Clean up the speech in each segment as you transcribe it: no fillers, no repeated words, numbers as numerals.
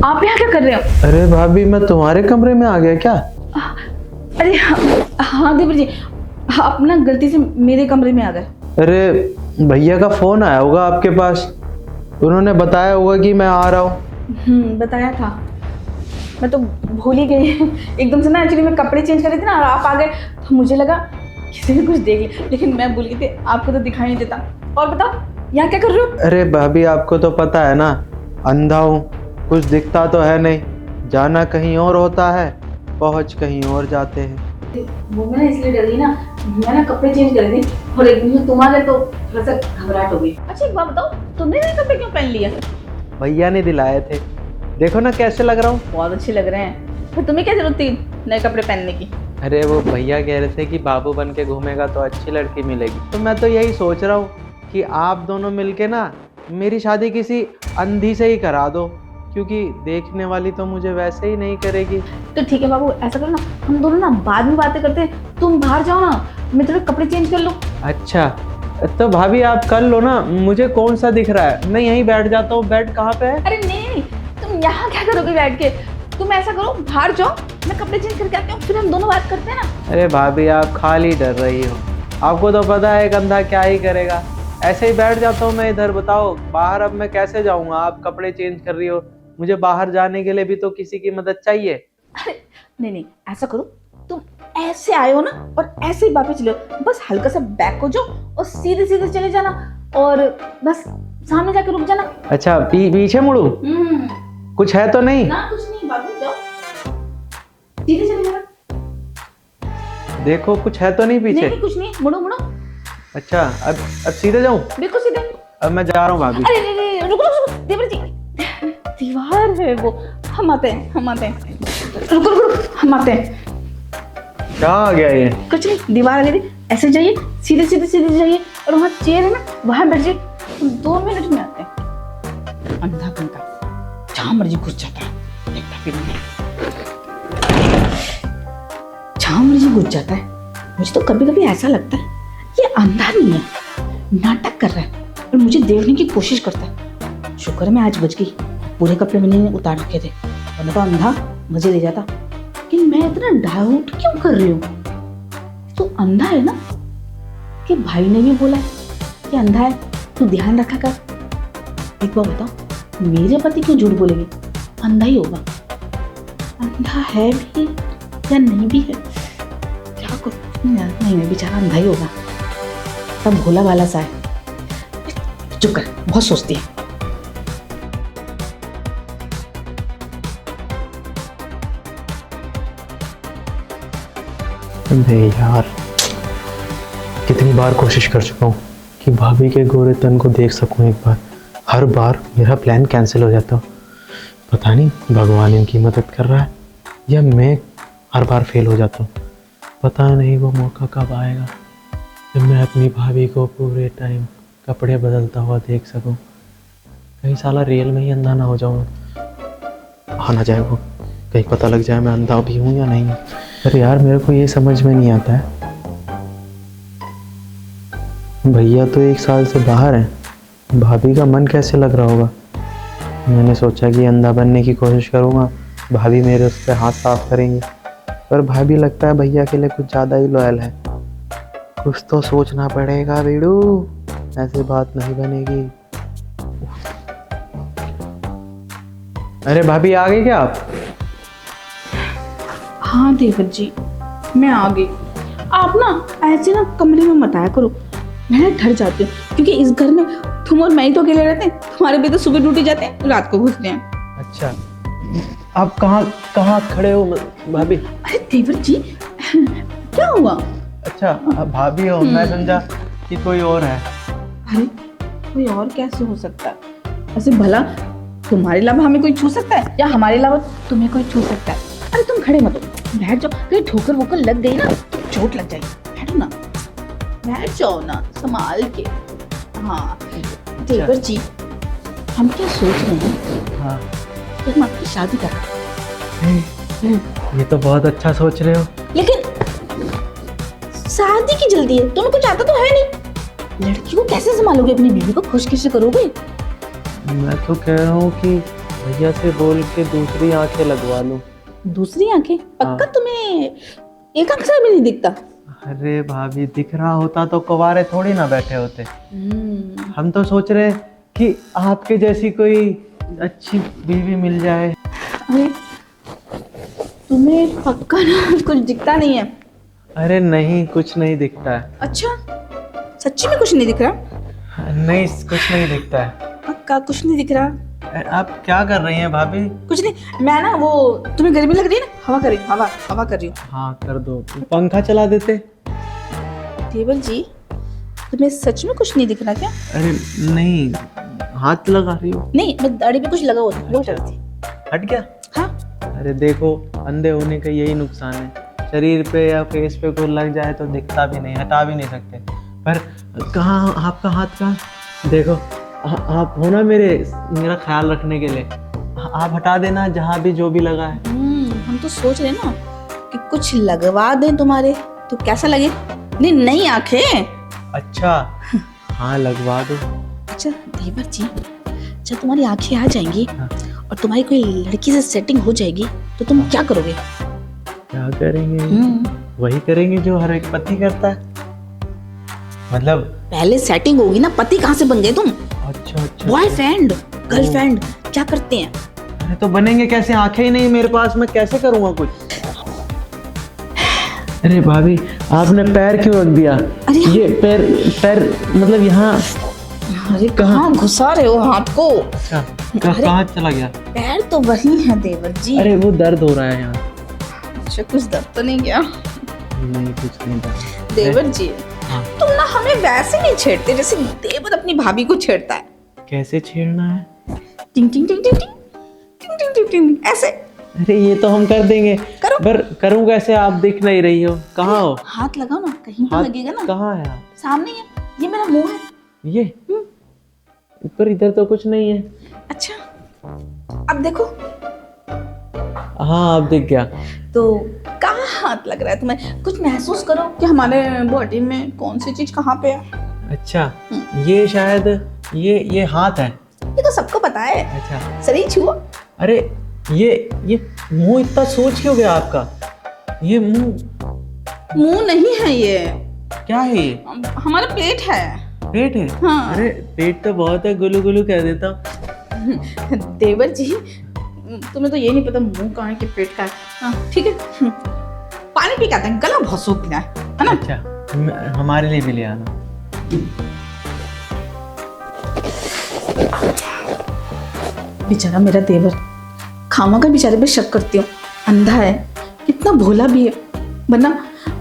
आप यहाँ क्या कर रहे हो? अरे भाभी, मैं तुम्हारे कमरे में आ गया क्या? अरे हाँ देवर जी, आप ना गलती से मेरे कमरे में आ गए। अरे भैया का फोन आया होगा आपके पास, उन्होंने बताया होगा कि मैं आ रहा हूँ। बताया था, मैं तो भूल ही गई एकदम से ना। एक्चुअली मैं कपड़े चेंज कर रही थी ना और आप आ गए, तो मुझे लगा किसी ने कुछ देख लिया, लेकिन मैं भूल गई थी, आपको तो दिखाई नहीं देता। और बताओ यहाँ क्या कर रहे हो? अरे भाभी, आपको तो पता है ना, अंधा हूँ, कुछ दिखता तो है नहीं, जाना कहीं और होता है, पहुँच कहीं और जाते हैं। वो मैं ना इसलिए डर गई ना, मैं ना कपड़े चेंज कर रही थी और एकदम से तुम आ गए तो थोड़ा सा घबराहट हो गई। अच्छा एक बात बताओ, तुमने नए कपड़े क्यों पहन लिए? भैया ने दिलाए थे, देखो ना कैसे लग रहा हूँ। बहुत अच्छे लग रहे हैं, फिर तुम्हें क्या जरूरत थी नए कपड़े पहनने की? अरे वो भैया कह रहे थे कि बाबू बन के घूमेगा तो अच्छी लड़की मिलेगी, तो मैं तो यही सोच रहा हूँ कि आप दोनों मिलके ना मेरी शादी किसी अंधी से ही करा दो, क्योंकि देखने वाली तो मुझे वैसे ही नहीं करेगी। तो ठीक है बाबू, ऐसा करो ना, हम दोनों ना बाद में बातें करते हैं, तुम बाहर जाओ ना, मैं थोड़े कपड़े चेंज कर लूँ। अच्छा तो भाभी आप कर लो ना, मुझे कौन सा दिख रहा है, मैं यहीं बैठ जाता हूँ। बेड कहाँ पे है? अरे नहीं, तुम यहाँ क्या करोगे बैठ के? तुम ऐसा करो, बाहर जाओ, मैं कपड़े चेंज करके आती हूँ, फिर हम दोनों बात करते हैं ना। अरे भाभी, आप खाली डर रही हो, आपको तो पता है कंधा क्या ही करेगा। ऐसे ही बैठ जाता हूँ मैं इधर। बताओ बाहर अब मैं कैसे जाऊँगा? आप कपड़े चेंज कर रही हो, मुझे बाहर जाने के लिए भी तो किसी की मदद चाहिए। अरे नहीं, ऐसा करो, तुम ऐसे आए हो ना और ऐसे ही वापस चले हो, बस हल्का सा बैक हो जाओ और सीधे सीधे चले जाना, और बस सामने जाके रुक जाना। अच्छा पीछे मुड़ू? कुछ है तो नहीं? ना कुछ नहीं बाबू, जाओ सीधे चले जाना। देखो कुछ है तो नहीं पीछे? नहीं कुछ नहीं, मुड़ो मुड़ो। अच्छा अब सीधे जाऊं? बिल्कुल सीधे। अब मैं जा रहा हूँ भाभी। अरे नहीं, रुको देवर जी, दीवार है वो, हम आते हैं। रुको हम आते हैं। क्या आ गया ये? कुछ नहीं, दीवार आ गई थी, ऐसे जाइए, सीधे जाइए, और वहाँ चेयर है ना, वहाँ बैठ जाइए, हम 2 मिनट में आते हैं। अंधा घंटा जहाँ मर्जी घुस जाता है, देखता भी नहीं, जहाँ मर्जी घुस जाता है। मुझे तो कभी कभी ऐसा लगता है ये अंधा नहीं है, नाटक कर रहा है और मुझे देखने की कोशिश करता है। शुक्र है मैं आज बच गई, पूरे कपड़े मैंने उतार रखे थे, वरना तो अंधा मजे ले जाता। लेकिन मैं इतना डाउट क्यों कर रही हूँ? तो अंधा है ना, कि भाई ने भी बोला है कि अंधा है, तू ध्यान रखा कर। एक बार बताओ, मेरे पति क्यों झूठ बोलेंगे? अंधा ही होगा। अंधा है भी या नहीं भी है, क्या करूं? नहीं बेचारा अंधा ही होगा, तब भोला वाला सा है। चुप कर, बहुत सोचती है। अबे यार, कितनी बार कोशिश कर चुका हूँ कि भाभी के गोरे तन को देख सकूँ एक बार, हर बार मेरा प्लान कैंसिल हो जाता। पता नहीं भगवान इनकी मदद कर रहा है या मैं हर बार फेल हो जाता हूँ। पता नहीं वो मौका कब आएगा जब मैं अपनी भाभी को पूरे टाइम कपड़े बदलता हुआ देख सकूँ। कहीं साला रियल में ही अंधा ना हो जाऊँ, आ ना जाए वो, कहीं पता लग जाए मैं अंधा भी हूँ या नहीं। अरे यार, मेरे को ये समझ में नहीं आता है, भैया तो 1 साल से बाहर हैं, भाभी का मन कैसे लग रहा होगा। मैंने सोचा कि अंधा बनने की कोशिश करूँगा, भाभी मेरे उस पर हाथ साफ करेंगे, पर भाभी लगता है भैया के लिए कुछ ज़्यादा ही लॉयल है। कुछ तो सोचना पड़ेगा बेड़ू, ऐसे बात नहीं बनेगी। अरे भाभी, आ गए क्या आप? हाँ देवर जी, मैं आ गई। आप ना ऐसे ना कमरे में मत आया करो, मैं ना डर जाती हूँ, क्योंकि इस घर में तुम और मैं ही तो अकेले रहते हैं, तुम्हारे भी तो सुबह ड्यूटी जाते हैं, रात को घुसते हैं। अच्छा, आप कहाँ खड़े हो भाभी? अरे देवर जी, क्या हुआ? अच्छा आप भाभी हो, मैं समझा कि कोई और है। अरे कोई और कैसे हो सकता है? ऐसे भला तुम्हारे अलावा हमें कोई छू सकता है या हमारे अलावा तुम्हें कोई छू सकता है? अरे तुम खड़े मत हो, बैठ जाओ, कहीं ठोकर वोकर लग गई ना तो चोट लग जाएगी। बैठो ना, बैठ जाओ ना, संभाल के। हाँ देवर जी, हम क्या सोच रहे हैं, हाँ, हम आपकी शादी कर रहे हैं। ये तो बहुत अच्छा सोच रहे हो, लेकिन शादी की जल्दी है, तुम्हें कुछ आता तो है नहीं। लड़की को कैसे संभालोगे? अपनी बीवी को खुश कैसे करोगे? मैं तो कह रहा हूँ कि भैया से बोल के दूसरी आंखें लगवा लूं। दूसरी आंखें? पक्का तुम्हें एक आंख से भी नहीं दिखता? अरे भाभी, दिख रहा होता तो कुंवारे थोड़ी ना बैठे होते। हम तो सोच रहे कि आपके जैसी कोई अच्छी बीवी मिल जाए। अरे तुम्हें पक्का ना कुछ दिखता नहीं है? अरे नहीं, कुछ नहीं दिखता है। अच्छा, सच्ची में कुछ नहीं दिख रहा? नहीं, कुछ नहीं दिखता है। पक्का कुछ नहीं दिख रहा? आप क्या कर रही हैं भाभी? कुछ नहीं, मैं ना वो, तुम्हें गर्मी लग रही है ना, हवा कर रही हूँ, हवा कर रही हूँ। हाँ कर दो, पंखा चला देते। देवर जी, तुम्हें सच में कुछ नहीं दिख रहा क्या? अरे नहीं, हाथ लगा रही हो। नहीं, मैं दाढ़ी पे कुछ लगा हुआ था, वो हटा रही थी। हट गया? हाँ। अरे देखो, अंधे होने का यही नुकसान है, शरीर पे या फेस पे कोई लग जाए तो दिखता भी नहीं, हटा भी नहीं सकते। पर कहाँ आपका हाथ? कहाँ देखो, आप हो ना मेरा ख्याल रखने के लिए, आप हटा देना जहाँ भी जो भी लगा है। हम तो सोच रहे ना कि कुछ लगवा दें तुम्हारे, तो कैसा लगे? नहीं, नई आंखें। अच्छा, हाँ लगवा दो। अच्छा देवर जी, जब तुम्हारी आंखें आ जाएंगी हाँ। और तुम्हारी कोई लड़की से सेटिंग हो जाएगी तो तुम क्या करोगे? क्या करेंगे? वही करेंगे जो हर एक पति करता है। मतलब पहले सेटिंग होगी ना, पति कहाँ से बन गए तुम? अच्छा अच्छा, बॉयफ्रेंड, गर्लफ्रेंड क्या करते हैं? अरे तो बनेंगे कैसे? आंखें ही नहीं मेरे पास, मैं कैसे करूँगा कुछ? अरे भाभी, आपने पैर क्यों रख दिया? अरे ये पैर मतलब यहाँ। अरे कहाँ घुसा रहे हो हाथ को? अच्छा, कहाँ चला गया? पैर तो वही है देवर जी। अरे वो दर्द हो रहा है यहाँ। अच्छा, कुछ दर्द तो नहीं गया? नहीं, कुछ नहीं दर्द। देवर जी, हाँ। तुम ना हमें वैसे नहीं छेड़ते जैसे देवर अपनी भाभी को छेड़ता है। कैसे छेड़ना है? टिंग टिंग टिंग टिंग टिंग टिंग टिंग टिंग टिंग, ऐसे। अरे ये तो हम कर देंगे, करो। पर करूँ कैसे? आप दिख नहीं रही हो, कहाँ हो? हाथ लगाओ ना, कहीं तो हाथ लगेगा ना। कहाँ है? आप सामने ही है, ये मेरा मुंह है। ये पर इधर तो कुछ नहीं है। अच्छा, अब देखो। हाँ, अब दिख गया। तो कहाँ हाथ लग रहा है तुम्हें? कुछ महसूस करो कि हमारे बॉडी में कौन सी चीज कहाँ पे है। अच्छा, ये शायद ये हाथ है। ये तो सबको पता है। अच्छा, शरीर छुओ। अरे ये मुंह इतना सोच क्यों गया आपका? ये मुंह नहीं है, ये क्या है? ये हमारा पेट है। पेट है? हाँ। अरे पेट तो बहुत है, गुलू गुलू कह देता। देवर जी, तुम्हें तो ये नहीं पता मुंह कहाँ है कि पेट का है। हाँ, ठीक है। पानी पी के आते हैं, गला बहुत सूख गया है ना? अच्छा, हमारे लिए भी ले आना। बेचारा मेरा देवर, खामा का बेचारे पे शक करती हूँ। अंधा है, कितना भोला भी है, वरना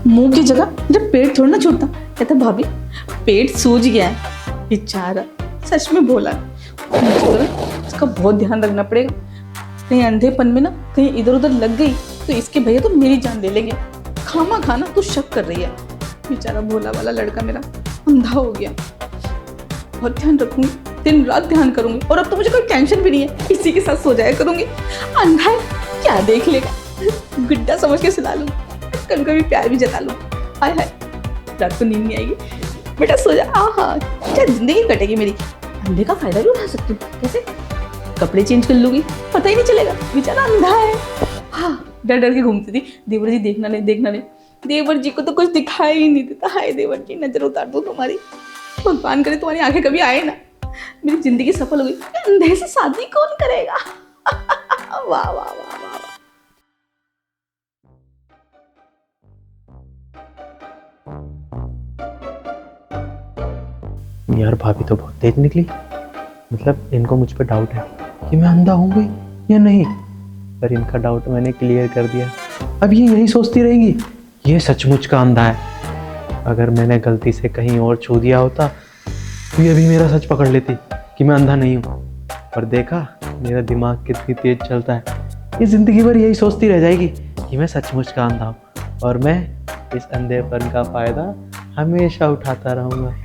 मुंह की जगह मेरा पेट थोड़ा ना छूटता। कहता भाभी पेट सूज गया है। बेचारा सच में भोला है। इसका बहुत ध्यान रखना पड़ेगा, कहीं अंधेपन में ना कहीं इधर उधर लग गई तो इसके भैया तो मेरी जान ले लेंगे। खामा खाना तो शक कर रही है। बेचारा भोला वाला लड़का मेरा अंधा हो गया। बहुत ध्यान रखूंगी, दिन रात ध्यान करूंगी। और अब तो मुझे कोई टेंशन भी नहीं है, इसी के साथ सो जाया करूंगी। अंधा है, क्या देख लेगा, गुड्डा समझ के सुला लूंगी, कभी कभी प्यार भी जता लूँ। हाय हाय, रात को नींद नहीं आएगी, बेटा सो जा। आहा, क्या जिंदगी कटेगी मेरी। अंधे का फायदा भी उठा सकती हूँ। कैसे? कपड़े चेंज कर लूंगी, पता ही नहीं चलेगा। बेचारा अंधा है। हाँ, डर डर के घूमती थी, देवर जी देखना नहीं, देखना नहीं। देवर जी को तो कुछ दिखाई ही नहीं देता। हाय देवर जी, नजर उतार दो तुम्हारी, भगवान करे तुम्हारी आंखें कभी आए ना, मेरी जिंदगी सफल हो गई। अंधे से शादी कौन करेगा? वाह वाह वाह वाह। यार भाभी तो बहुत तेज निकली। मतलब इनको मुझ पर डाउट है कि मैं अंधा हूँ भी या नहीं, पर इनका डाउट मैंने क्लियर कर दिया। अब ये यही सोचती रहेंगी ये सचमुच का अंधा है। अगर मैंने गलती से कहीं और छू दिया होता तो ये भी मेरा सच पकड़ लेती कि मैं अंधा नहीं हूँ। पर देखा मेरा दिमाग कितनी तेज चलता है, ये जिंदगी भर यही सोचती रह जाएगी कि मैं सचमुच का अंधा हूँ और मैं इस अंधेपन का फायदा हमेशा उठाता रहूँगा।